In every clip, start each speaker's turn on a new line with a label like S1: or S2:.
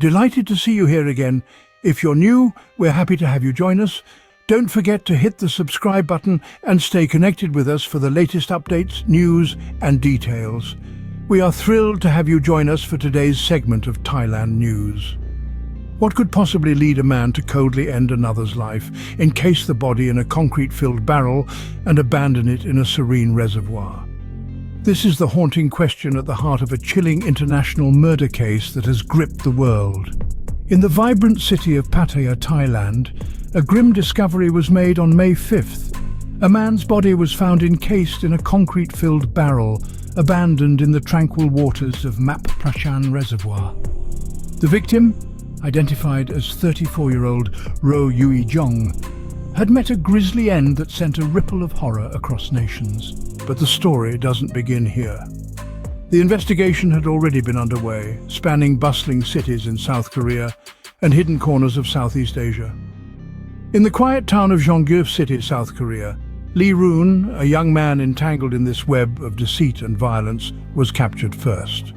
S1: Delighted to see you here again. If you're new, we're happy to have you join us. Don't forget to hit the subscribe button and stay connected with us for the latest updates, news and details. We are thrilled to have you join us for today's segment of Thailand news. What could possibly lead a man to coldly end another's life, encase the body in a concrete-filled barrel and abandon it in a serene reservoir? This is the haunting question at the heart of a chilling international murder case that has gripped the world. In the vibrant city of Pattaya, Thailand, a grim discovery was made on May 5th. A man's body was found encased in a concrete-filled barrel, abandoned in the tranquil waters of Map Prachan Reservoir. The victim, identified as 34-year-old Ro Yui Jong, had met a grisly end that sent a ripple of horror across nations. But the story doesn't begin here. The investigation had already been underway, spanning bustling cities in South Korea and hidden corners of Southeast Asia. In the quiet town of Gyeonggi City, South Korea, Lee Roon, a young man entangled in this web of deceit and violence, was captured first.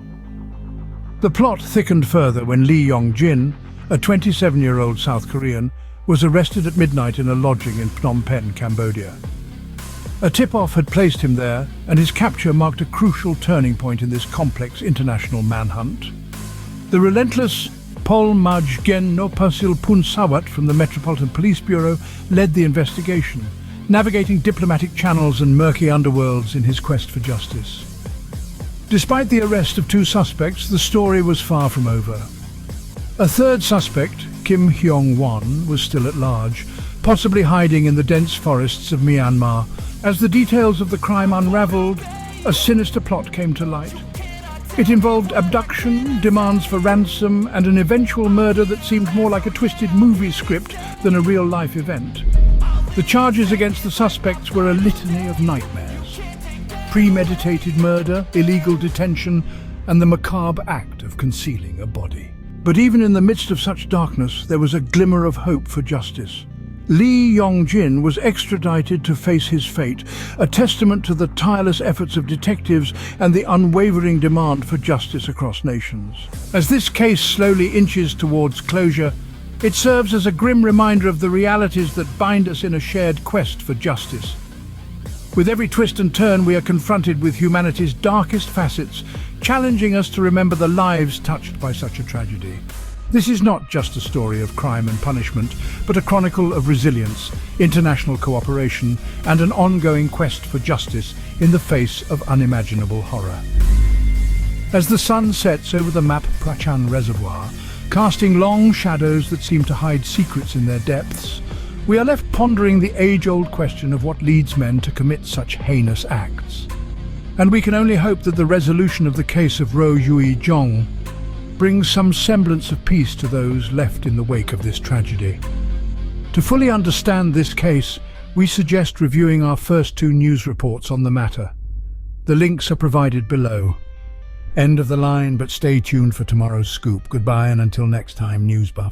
S1: The plot thickened further when Lee Yong Jin, a 27-year-old South Korean, was arrested at midnight in a lodging in Phnom Penh, Cambodia. A tip-off had placed him there, and his capture marked a crucial turning point in this complex international manhunt. The relentless Pol Maj Gen no Pasil Pun Sawat from the Metropolitan Police Bureau led the investigation, navigating diplomatic channels and murky underworlds in his quest for justice. Despite the arrest of 2 suspects, the story was far from over. A third suspect, Kim Hyong-won, was still at large, possibly hiding in the dense forests of Myanmar. As the details of the crime unraveled, a sinister plot came to light. It involved abduction, demands for ransom, and an eventual murder that seemed more like a twisted movie script than a real-life event. The charges against the suspects were a litany of nightmares: premeditated murder, illegal detention, and the macabre act of concealing a body. But even in the midst of such darkness, there was a glimmer of hope for justice. Lee Yong Jin was extradited to face his fate, a testament to the tireless efforts of detectives and the unwavering demand for justice across nations. As this case slowly inches towards closure, it serves as a grim reminder of the realities that bind us in a shared quest for justice. With every twist and turn, we are confronted with humanity's darkest facets, challenging us to remember the lives touched by such a tragedy. This is not just a story of crime and punishment, but a chronicle of resilience, international cooperation, and an ongoing quest for justice in the face of unimaginable horror. As the sun sets over the Map Prachan Reservoir, casting long shadows that seem to hide secrets in their depths, we are left pondering the age-old question of what leads men to commit such heinous acts. And we can only hope that the resolution of the case of Ro Yui Jong brings some semblance of peace to those left in the wake of this tragedy. To fully understand this case, we suggest reviewing our first 2 news reports on the matter. The links are provided below. End of the line, but stay tuned for tomorrow's scoop. Goodbye, and until next time, News Buff.